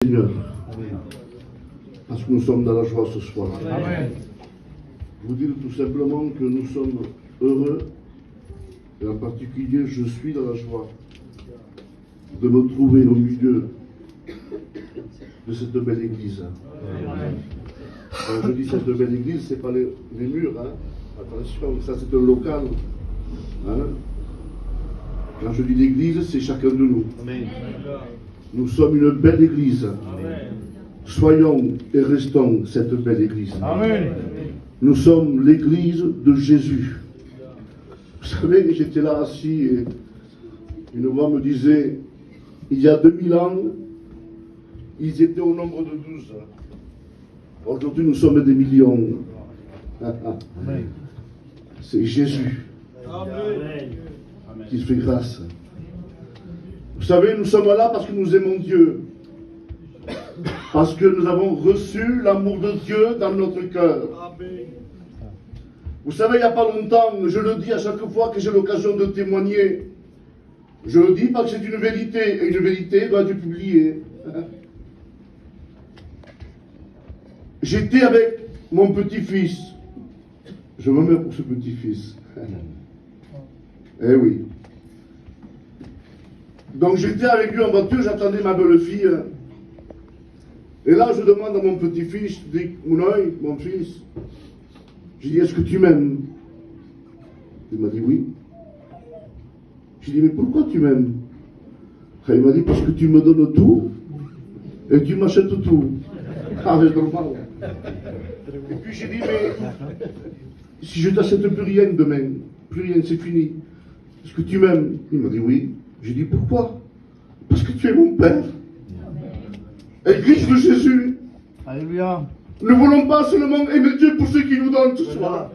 Seigneur, parce que nous sommes dans la joie ce soir. Amen. Vous dire tout simplement que nous sommes heureux, et en particulier je suis dans la joie de me trouver au milieu de cette belle église. Quand je dis cette belle église, ce n'est pas les murs, hein. Attention, ça c'est un local. Hein. Quand je dis l'église, c'est chacun de nous. Amen. Nous sommes une belle église. Amen. Soyons et restons cette belle église. Amen. Nous sommes l'église de Jésus. Vous savez, j'étais là assis et une voix me disait, il y a 2000 ans, ils étaient au nombre de 12. Aujourd'hui, nous sommes des millions. Amen. C'est Jésus Amen. qui fait grâce. Vous savez, nous sommes là parce que nous aimons Dieu. Parce que nous avons reçu l'amour de Dieu dans notre cœur. Vous savez, il n'y a pas longtemps, je le dis à chaque fois que j'ai l'occasion de témoigner. Je le dis parce que c'est une vérité, et une vérité doit être publiée. J'étais avec mon petit-fils. Je me mets pour ce petit-fils. Eh oui. Donc j'étais avec lui en voiture, j'attendais ma belle-fille. Et là, je demande à mon petit-fils, je dis, Mounoï, mon fils, je dis, est-ce que tu m'aimes? Il m'a dit oui. Je dis, mais pourquoi tu m'aimes? Il m'a dit, parce que tu me donnes tout et tu m'achètes tout. Ah, c'est normal. Et puis j'ai dit, mais si je t'achète plus rien demain, plus rien, c'est fini. Est-ce que tu m'aimes? Il m'a dit oui. J'ai dit, pourquoi? Parce que tu es mon Père. Église de Jésus. Alléluia. Ne voulons pas seulement aimer Dieu pour ce qu'il nous donne ce soir,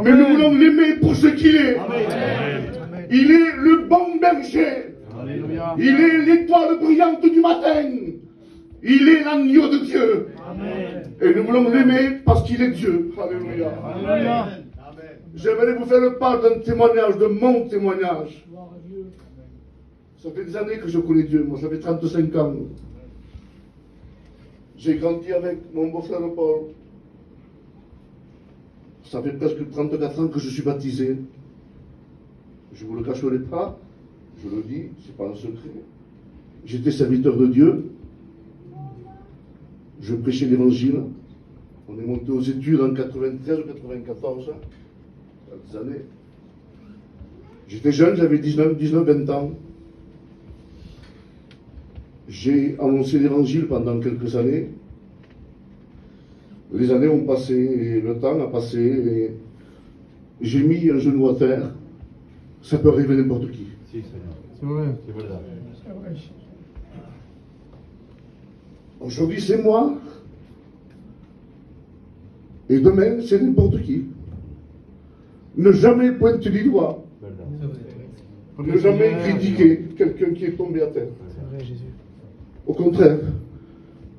mais nous voulons l'aimer pour ce qu'il est. Amen. Il est le bon berger. Alléluia. Il est l'étoile brillante du matin. Il est l'agneau de Dieu. Amen. Et nous voulons l'aimer parce qu'il est Dieu. Alléluia. Alléluia. J'aimerais vous faire part d'un témoignage, de mon témoignage. Ça fait des années que je connais Dieu, moi, ça fait 35 ans. J'ai grandi avec mon beau-frère Paul. Ça fait presque 34 ans que je suis baptisé. Je vous le cacherai pas, je le dis, c'est pas un secret. J'étais serviteur de Dieu. Je prêchais l'évangile. On est monté aux études en 93 ou 94, des années. J'étais jeune, j'avais 19-20 ans. J'ai annoncé l'évangile pendant quelques années. Les années ont passé, et le temps a passé, et j'ai mis un genou à terre. Ça peut arriver à n'importe qui. C'est vrai. Aujourd'hui, c'est moi. Et demain, c'est n'importe qui. Ne jamais pointer du doigt. Ne jamais critiquer quelqu'un qui est tombé à terre. Au contraire,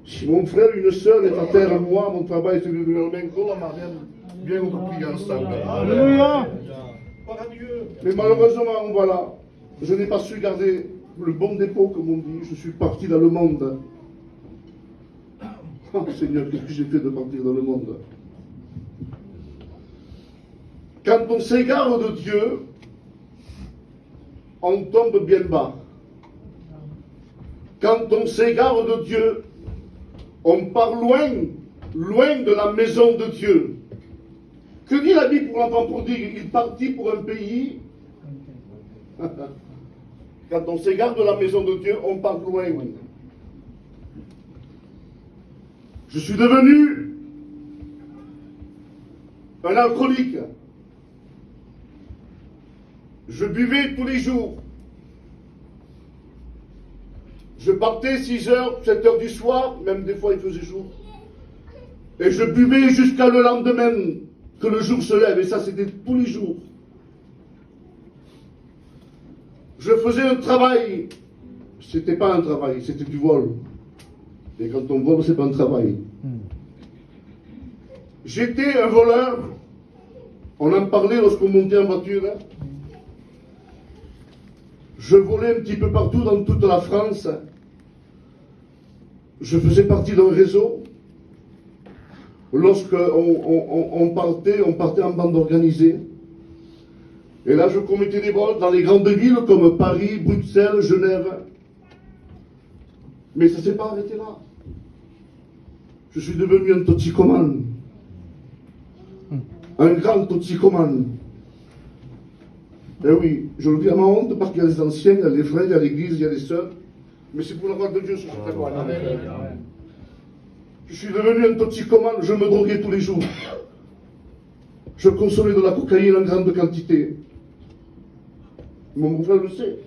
si mon frère ou une sœur est à terre, moi, mon travail, c'est de lui dire, viens, on va prier ensemble. Alléluia. Mais malheureusement, voilà, je n'ai pas su garder le bon dépôt, comme on dit. Je suis parti dans le monde. Oh Seigneur, qu'est-ce que j'ai fait de partir dans le monde? Quand on s'égare de Dieu, on tombe bien bas. Quand on s'égare de Dieu, on part loin, loin de la maison de Dieu. Que dit la Bible pour l'enfant prodigue? Il partit pour un pays. Quand on s'égare de la maison de Dieu, on part loin. Je suis devenu un alcoolique. Je buvais tous les jours. Je partais 6h, 7h du soir, même des fois il faisait jour. Et je buvais jusqu'à le lendemain, que le jour se lève. Et ça, c'était tous les jours. Je faisais un travail. C'était pas un travail, c'était du vol. Et quand on vole, c'est pas un travail. J'étais un voleur. On en parlait lorsqu'on montait en voiture. Je volais un petit peu partout dans toute la France. je faisais partie d'un réseau. Lorsque on partait en bande organisée. Et là, je commettais des vols dans les grandes villes comme Paris, Bruxelles, Genève. Mais ça ne s'est pas arrêté là. Je suis devenu un toxicomane. Un grand toxicomane. Eh oui, je le dis à ma honte parce qu'il y a les anciens, il y a les frères, il y a l'église, il y a les sœurs. Mais c'est pour la gloire de Dieu, ce que je témoigne. Je suis devenu un toxicomane, je me droguais tous les jours. Je consommais de la cocaïne en grande quantité. Mon frère le sait,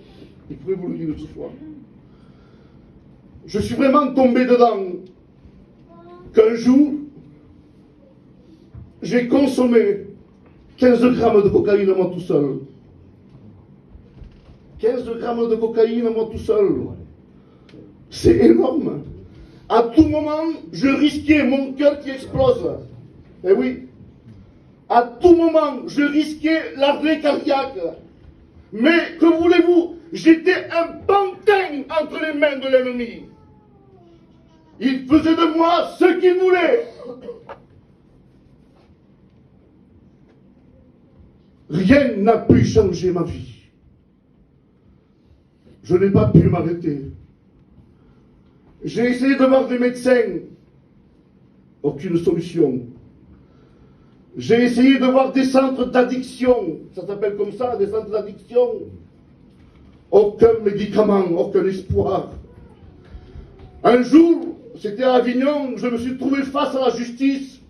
il pourrait vous le dire ce soir. Je suis vraiment tombé dedans qu'un jour, j'ai consommé 15 grammes de cocaïne à moi tout seul. 15 grammes de cocaïne à moi tout seul. C'est énorme. À tout moment, je risquais mon cœur qui explose. Eh oui. À tout moment, je risquais l'arrêt cardiaque. Mais, que voulez-vous? J'étais un pantin entre les mains de l'ennemi. Il faisait de moi ce qu'il voulait. Rien n'a pu changer ma vie. Je n'ai pas pu m'arrêter. J'ai essayé de voir des médecins. Aucune solution. J'ai essayé de voir des centres d'addiction. Ça s'appelle comme ça, des centres d'addiction. Aucun médicament, aucun espoir. Un jour, c'était à Avignon, je me suis trouvé face à la justice.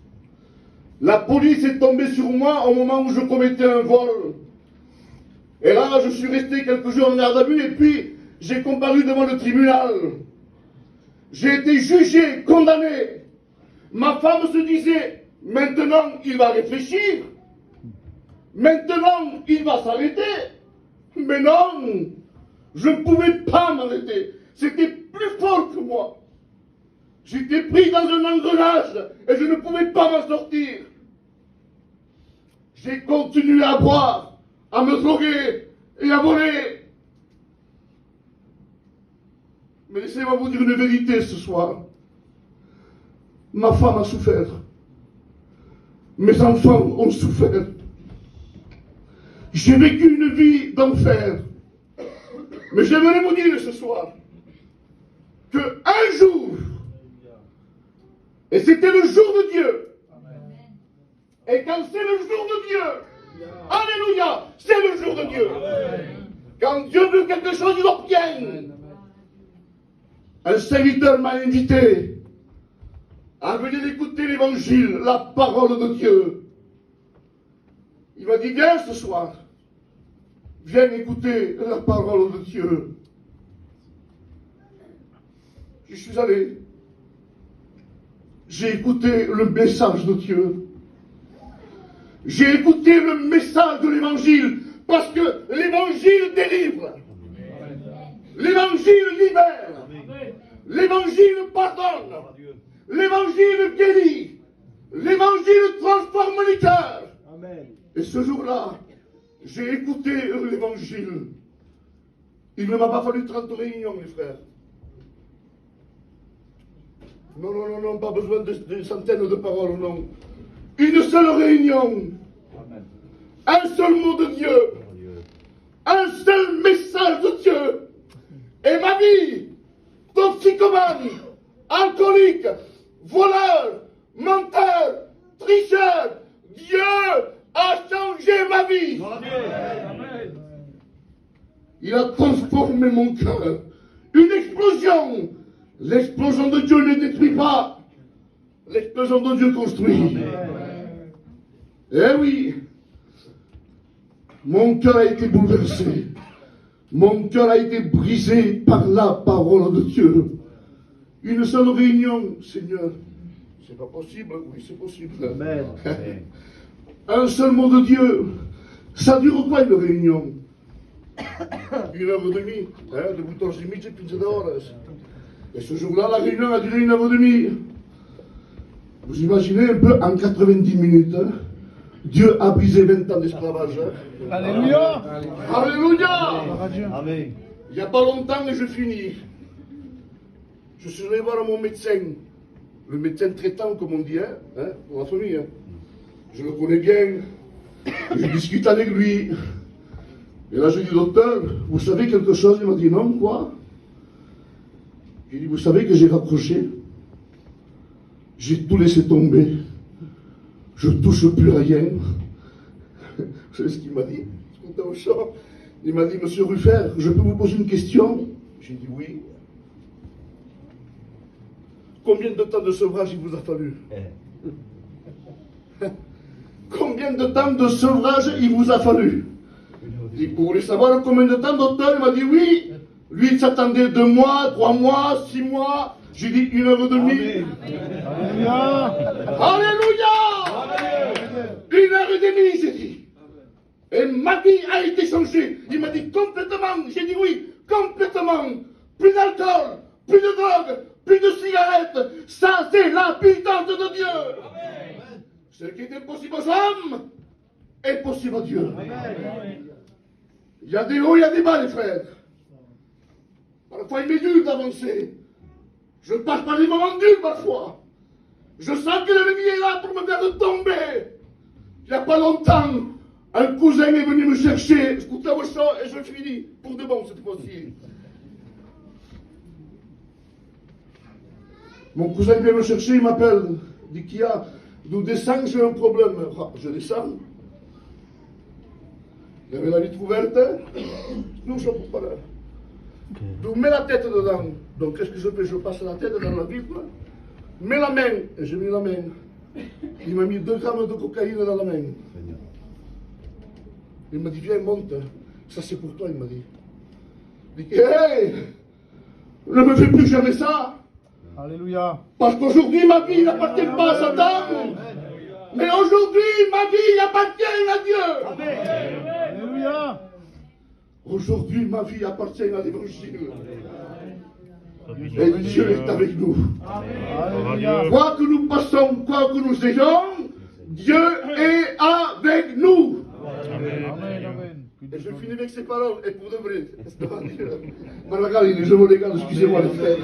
La police est tombée sur moi au moment où je commettais un vol. Et là, je suis resté quelques jours en garde à vue et puis j'ai comparu devant le tribunal. J'ai été jugé, condamné. Ma femme se disait, maintenant il va réfléchir. Maintenant il va s'arrêter. Mais non, je ne pouvais pas m'arrêter. C'était plus fort que moi. J'étais pris dans un engrenage et je ne pouvais pas m'en sortir. J'ai continué à boire, à me droguer et à voler. Mais laissez-moi vous dire une vérité ce soir. Ma femme a souffert. Mes enfants ont souffert. J'ai vécu une vie d'enfer. Mais j'aimerais vous dire ce soir que un jour, et c'était le jour de Dieu, et quand c'est le jour de Dieu, alléluia, c'est le jour de Dieu. Quand Dieu veut quelque chose, il l'obtient. Un serviteur m'a invité à venir écouter l'évangile, la parole de Dieu. Il m'a dit, viens ce soir, viens écouter la parole de Dieu. Je suis allé, j'ai écouté le message de Dieu. J'ai écouté le message de l'évangile, parce que l'évangile délivre. L'évangile libère. L'évangile pardonne. L'évangile guérit. L'évangile transforme les cœurs. Et ce jour-là, j'ai écouté l'évangile. Il ne m'a pas fallu 30 réunions, mes frères. Non, non, non, non, pas besoin de centaines de paroles, non. Une seule réunion. Un seul mot de Dieu. Un seul message de Dieu. Et ma vie, toxicomane, alcoolique, voleur, menteur, tricheur, Dieu a changé ma vie. Il a transformé mon cœur. Une explosion. L'explosion de Dieu ne détruit pas. L'explosion de Dieu construit. Eh oui. Mon cœur a été bouleversé. Mon cœur a été brisé par la parole de Dieu. Une seule réunion, Seigneur. C'est pas possible, oui, c'est possible. Amen. Un seul mot de Dieu. Ça dure quoi une réunion? 1h30. De 8h30, 15 horas. Et ce jour-là, la réunion a duré 1h30. Vous imaginez un peu, en 90 minutes, Dieu a brisé 20 ans d'esclavage. Alléluia. Alléluia. Amen. Il n'y a pas longtemps et je finis. Je suis allé voir mon médecin, le médecin traitant, comme on dit, hein, pour la famille. Hein. Je le connais bien. Je discute avec lui. Et là, je dis, docteur, vous savez quelque chose? Il m'a dit, non, quoi? J'ai dit, vous savez que j'ai raccroché? J'ai tout laissé tomber. Je ne touche plus rien. Vous savez ce qu'il m'a dit? Il m'a dit, monsieur Ruffert, je peux vous poser une question? J'ai dit oui. Combien de temps de sevrage il vous a fallu? Combien de temps de sevrage il vous a fallu? Et vous voulez savoir combien de temps, docteur? Il m'a dit oui. Lui, il s'attendait 2 mois, 3 mois, 6 mois. J'ai dit 1 heure et demie. Alléluia. Alléluia! 1 heure et demie, j'ai dit. Et ma vie a été changée. Il m'a dit complètement. J'ai dit oui, complètement. Plus d'alcool, plus de drogue, plus de cigarettes. Ça, c'est la puissance de Dieu. Amen. Ce qui est impossible aux hommes est possible à Dieu. Amen. Il y a des hauts, il y a des bas, les frères. Parfois, il m'est dur d'avancer. Je passe par des moments durs, parfois. Je sens que l'ennemi est là pour me faire tomber. Il n'y a pas longtemps, un cousin est venu me chercher. Écoutez vos chants et je finis. Pour de bon, cette fois-ci. Mon cousin vient me chercher, il m'appelle. Il dit, Kia, nous descends, j'ai un problème. Ah, je descends. Il y avait la vitre ouverte. Nous sommes pas là. Donc, mets la tête dedans. Donc, qu'est-ce que je fais? Je passe la tête dans la vitre. Mets la main. Et j'ai mis la main. Il m'a mis 2 grammes de cocaïne dans la main. Il m'a dit, viens, monte. Ça, c'est pour toi, il m'a dit. Il dit, hey, ne me fais plus jamais ça. Alléluia. Parce qu'aujourd'hui, ma vie n'appartient pas à Satan. Mais aujourd'hui, ma vie appartient à Dieu. Amen. Alléluia. Aujourd'hui, ma vie appartient à l'Évangile. Et Dieu est avec nous. Alléluia. Quoi que nous passons, quoi que nous ayons, Dieu est avec nous. Amen. Et je finis avec ces paroles, et pour de vrai, je vous regarde, excusez-moi les frères.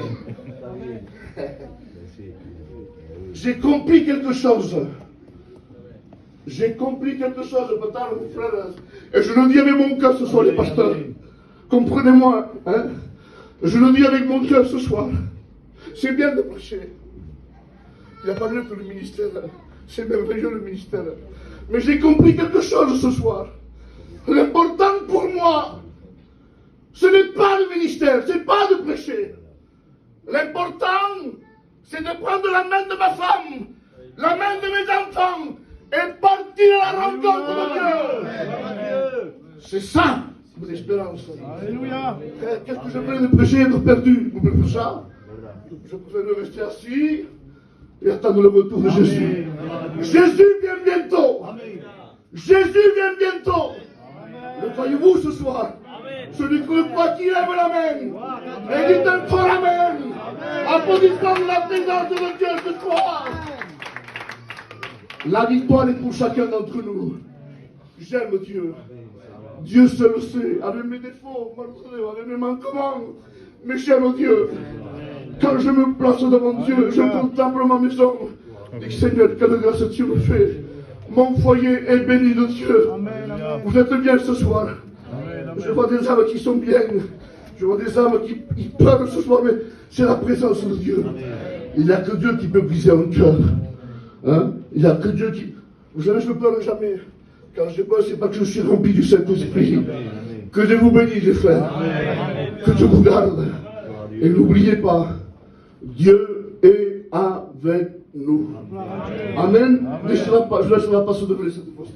J'ai compris quelque chose. J'ai compris quelque chose, peut-être, mon frère. Et je le dis avec mon cœur ce soir, les pasteurs. Comprenez-moi, hein? Je le dis avec mon cœur ce soir. C'est bien de prêcher. Il n'y a pas mieux que le ministère. C'est merveilleux le ministère. Mais j'ai compris quelque chose ce soir. L'important pour moi, ce n'est pas le ministère, ce n'est pas de prêcher. L'important, c'est de prendre la main de ma femme, la main de mes enfants, et partir à la rencontre de Dieu. C'est ça, l'espérance. Alléluia. Qu'est-ce que je peux de prêcher, être perdu? Vous pouvez faire ça? Je préfère rester assis et attendre le retour de Jésus. Jésus vient bientôt. Jésus vient bientôt. Le croyez-vous ce soir? Celui qui croit qui lève la main. Et dites un fort amen. Applaudissons la présence de Dieu ce soir. La victoire est pour chacun d'entre nous. J'aime Dieu. Dieu seul le sait, avec mes défauts, avec mes manquements. Mais j'aime Dieu. Quand je me place devant Dieu, je contemple ma maison. Je dis, Seigneur, quelle grâce tu me fais. Mon foyer est béni de Dieu. Vous êtes bien ce soir. Je vois des âmes qui sont bien. Je vois des âmes qui pleurent ce soir, mais c'est la présence de Dieu. Il n'y a que Dieu qui peut briser un cœur. Hein? Il n'y a que Dieu qui... Vous savez, je ne pleure jamais. Quand je pleure, c'est pas que je suis rempli du Saint-Esprit. Que Dieu vous bénisse, les frères. Que Dieu vous garde. Et n'oubliez pas, Dieu est avec nous. Amen. Je laisse la passe de cette fois-ci.